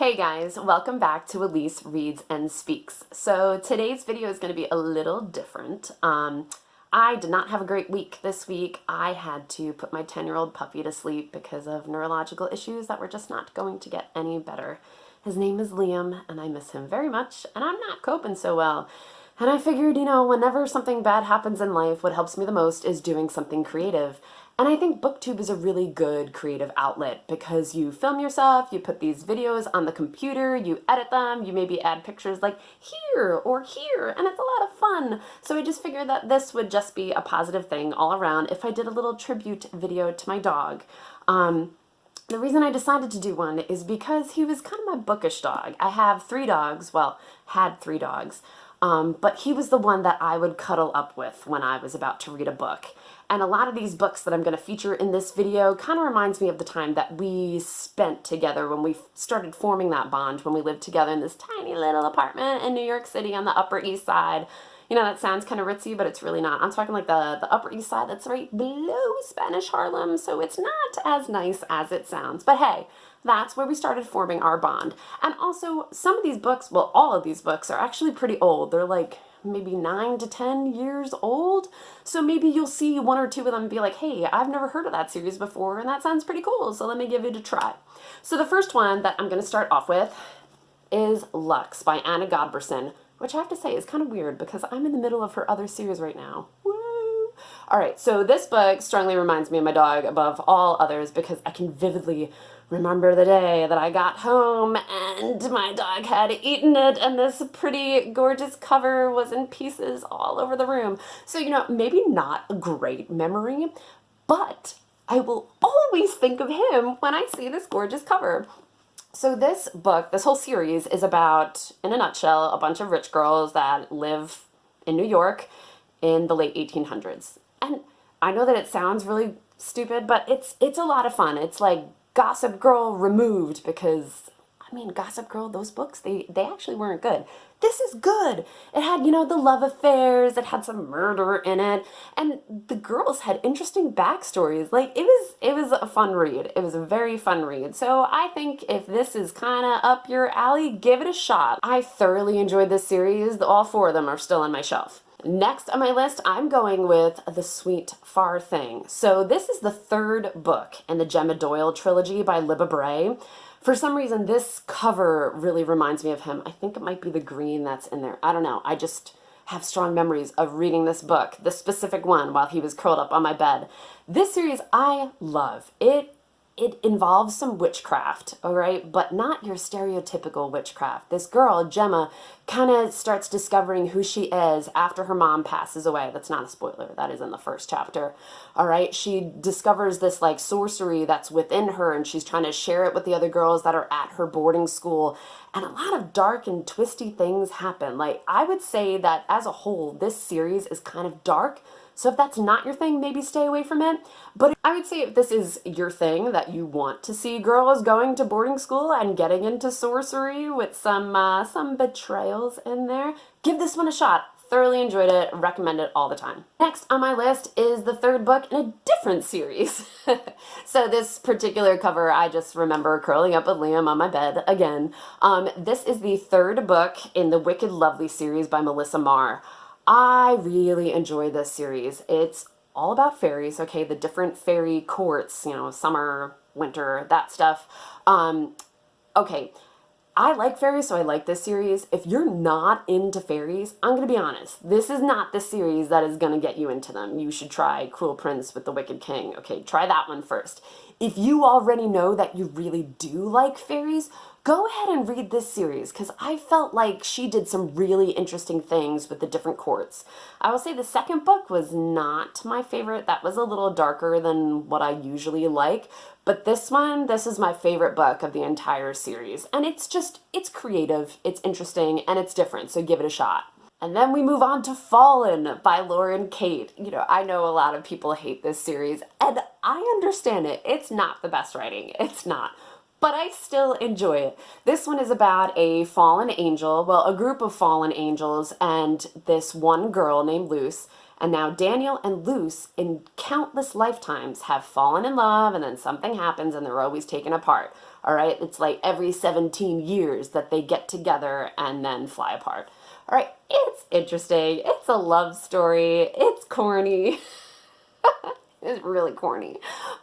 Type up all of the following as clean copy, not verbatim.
Hey guys, welcome back to Elise Reads and Speaks. So today's video is going to be a little different. I did not have a great week this week. I had to put my 10-year-old puppy to sleep because of neurological issues that were just not going to get any better. His name is Liam, and I miss him very much, and I'm not coping so well. And I figured, whenever something bad happens in life, what helps me the most is doing something creative. And I think BookTube is a really good creative outlet because you film yourself, you put these videos on the computer, you edit them, you maybe add pictures like here or here, and it's a lot of fun. So I just figured that this would just be a positive thing all around if I did a little tribute video to my dog. The reason I decided to do one is because he was kind of my bookish dog. I have 3 dogs, well, had 3 dogs, but he was the one that I would cuddle up with when I was about to read a book. And a lot of these books that I'm going to feature in this video kind of reminds me of the time that we spent together when we started forming that bond, when we lived together in this tiny little apartment in New York City on the Upper East Side. That sounds kind of ritzy, but it's really not. I'm talking like the Upper East Side that's right below Spanish Harlem, so it's not as nice as it sounds. But hey, that's where we started forming our bond. And also, some of these books, well, all of these books are actually pretty old. They're like maybe 9 to 10 years old. So maybe you'll see 1 or 2 of them and be like, hey, I've never heard of that series before, and that sounds pretty cool, so let me give it a try. So the first one that I'm going to start off with is Luxe by Godberson, which I have to say is kind of weird because I'm in the middle of her other series right now. Woo! All right, so this book strongly reminds me of my dog above all others because I can vividly remember the day that I got home and my dog had eaten it and this pretty gorgeous cover was in pieces all over the room. So, maybe not a great memory, but I will always think of him when I see this gorgeous cover. So this book, this whole series is about, in a nutshell, a bunch of rich girls that live in New York in the late 1800s. And I know that it sounds really stupid, but it's a lot of fun. It's like Gossip Girl removed because, Gossip Girl, those books, they actually weren't good. This is good. It had, the love affairs, it had some murder in it, and the girls had interesting backstories. Like, it was a fun read. It was a very fun read. So I think if this is kind of up your alley, give it a shot. I thoroughly enjoyed this series. All 4 of them are still on my shelf. Next on my list, I'm going with The Sweet Far Thing. So this is the 3rd book in the Gemma Doyle trilogy by Libba Bray. For some reason, this cover really reminds me of him. I think it might be the green that's in there. I don't know. I just have strong memories of reading this book, this specific one, while he was curled up on my bed. This series I love. It involves some witchcraft, all right, but not your stereotypical witchcraft. This girl, Gemma, kind of starts discovering who she is after her mom passes away. That's not a spoiler. That is in the 1st chapter, all right? She discovers this, like, sorcery that's within her, and she's trying to share it with the other girls that are at her boarding school, and a lot of dark and twisty things happen. Like, I would say that, as a whole, this series is kind of dark. So if that's not your thing, maybe stay away from it. But I would say if this is your thing, that you want to see girls going to boarding school and getting into sorcery with some betrayals in there, give this one a shot. Thoroughly enjoyed it, recommend it all the time. Next on my list is the 3rd book in a different series. So this particular cover, I just remember curling up with Liam on my bed again. This is the 3rd book in the Wicked Lovely series by Marr. I really enjoy this series. It's all about fairies, okay? The different fairy courts, summer, winter, that stuff. Okay, I like fairies, so I like this series. If you're not into fairies, I'm going to be honest. This is not the series that is going to get you into them. You should try Cruel Prince with the Wicked King. Okay, try that one first. If you already know that you really do like fairies, go ahead and read this series because I felt like she did some really interesting things with the different courts. I will say the 2nd book was not my favorite. That was a little darker than what I usually like. But this is my favorite book of the entire series. And it's creative, it's interesting, and it's different. So give it a shot. And then we move on to Fallen by Lauren Kate. I know a lot of people hate this series, and I understand it. It's not the best writing. It's not. But I still enjoy it. This one is about a fallen angel, well, a group of fallen angels, and this one girl named Luxe. And now Daniel and Luxe, in countless lifetimes, have fallen in love, and then something happens, and they're always taken apart. all right? It's like every 17 years that they get together and then fly apart. All right, it's interesting. It's a love story. It's corny. It's really corny.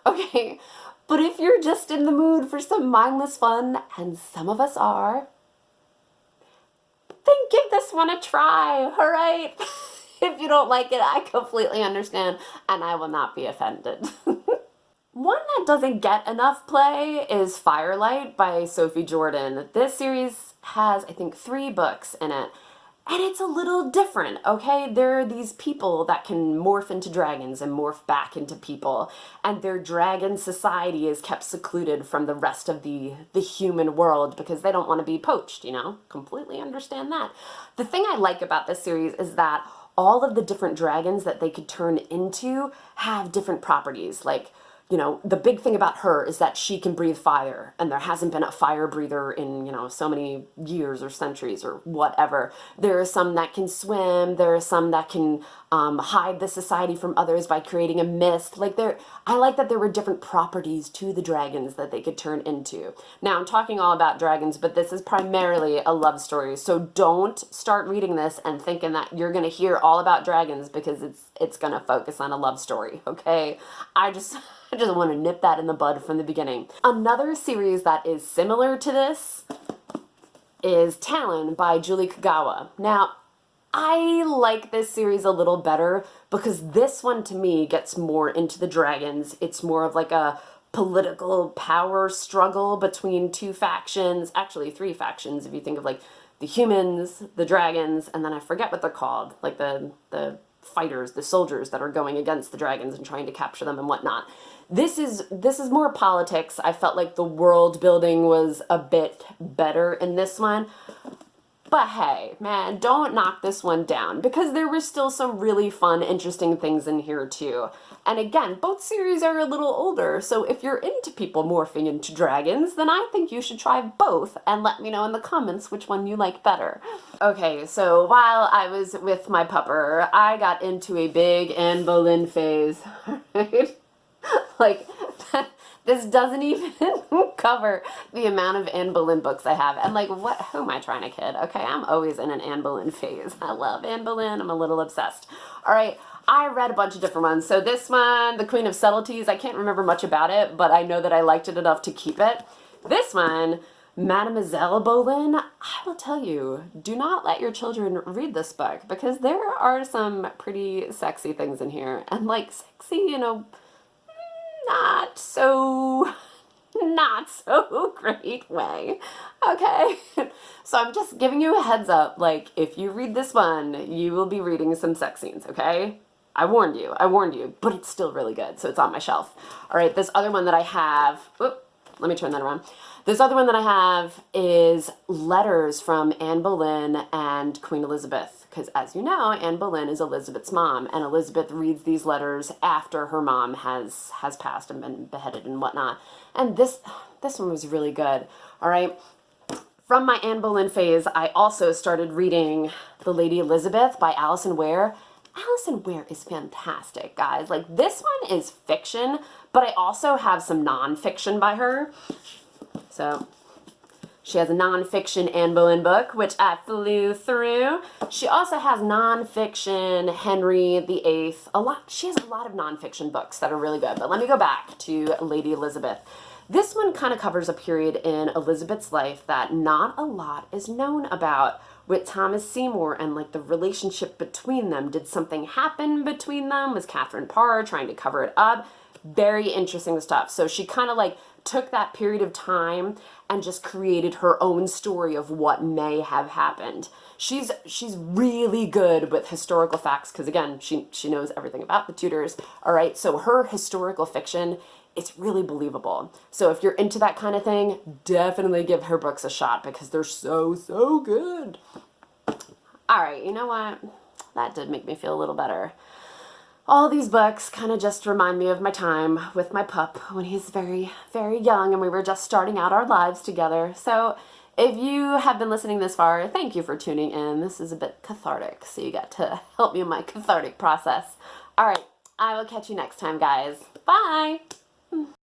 Okay, but if you're just in the mood for some mindless fun, and some of us are, then give this one a try, all right? If you don't like it, I completely understand, and I will not be offended. One that doesn't get enough play is Firelight by Sophie Jordan. This series has, I think, 3 books in it. And it's a little different, okay? There are these people that can morph into dragons and morph back into people, and their dragon society is kept secluded from the rest of the human world because they don't want to be poached, you know? Completely understand that. The thing I like about this series is that all of the different dragons that they could turn into have different properties, like, you know, the big thing about her is that she can breathe fire, and there hasn't been a fire breather in, you know, so many years or centuries or whatever. There are some that can swim. There are some that can hide the society from others by creating a mist. Like, I like that there were different properties to the dragons that they could turn into. Now, I'm talking all about dragons, but this is primarily a love story. So don't start reading this and thinking that you're going to hear all about dragons, because it's going to focus on a love story, okay? I just want to nip that in the bud from the beginning. Another series that is similar to this is Talon by Julie Kagawa. Now, I like this series a little better because this one to me gets more into the dragons. It's more of like a political power struggle between 2 factions, actually 3 factions if you think of like the humans, the dragons, and then I forget what they're called, like the fighters, the soldiers that are going against the dragons and trying to capture them and whatnot. This is more politics. I felt like the world building was a bit better in this one. But hey, man, don't knock this one down, because there were still some really fun, interesting things in here too. And again, both series are a little older, so if you're into people morphing into dragons, then I think you should try both and let me know in the comments which one you like better. Okay, so while I was with my pupper, I got into a big Anne Boleyn phase, right? Like, this doesn't even cover the amount of Anne Boleyn books I have. And like, who am I trying to kid? Okay, I'm always in an Anne Boleyn phase. I love Anne Boleyn. I'm a little obsessed. All right, I read a bunch of different ones. So this one, The Queen of Subtleties, I can't remember much about it, but I know that I liked it enough to keep it. This one, Mademoiselle Boleyn, I will tell you, do not let your children read this book, because there are some pretty sexy things in here. And like, sexy, you know, not so great way, okay? So I'm just giving you a heads up, like, if you read this one, you will be reading some sex scenes, okay? I warned you, but it's still really good, so it's on my shelf. All right, this other one that I have, let me turn that around. This other one that I have is letters from Anne Boleyn and Queen Elizabeth, because as you know, Anne Boleyn is Elizabeth's mom, and Elizabeth reads these letters after her mom has passed and been beheaded and whatnot. And this one was really good, all right? From my Anne Boleyn phase, I also started reading The Lady Elizabeth by Alison Weir. Alison Weir is fantastic, guys. Like, this one is fiction, but I also have some nonfiction by her. So she has a nonfiction Anne Boleyn book, which I flew through. She also has nonfiction Henry VIII. She has a lot of nonfiction books that are really good. But let me go back to Lady Elizabeth. This one kind of covers a period in Elizabeth's life that not a lot is known about, with Thomas Seymour and like the relationship between them. Did something happen between them? Was Catherine Parr trying to cover it up? Very interesting stuff. So she kind of like took that period of time and just created her own story of what may have happened. She's really good with historical facts, because again, she knows everything about the Tudors. All right, so her historical fiction, it's really believable. So if you're into that kind of thing, definitely give her books a shot, because they're so good. All right, you know what? That did make me feel a little better. All these books kind of just remind me of my time with my pup when he's very, very young and we were just starting out our lives together. So if you have been listening this far, thank you for tuning in. This is a bit cathartic, so you got to help me in my cathartic process. All right, I will catch you next time, guys. Bye!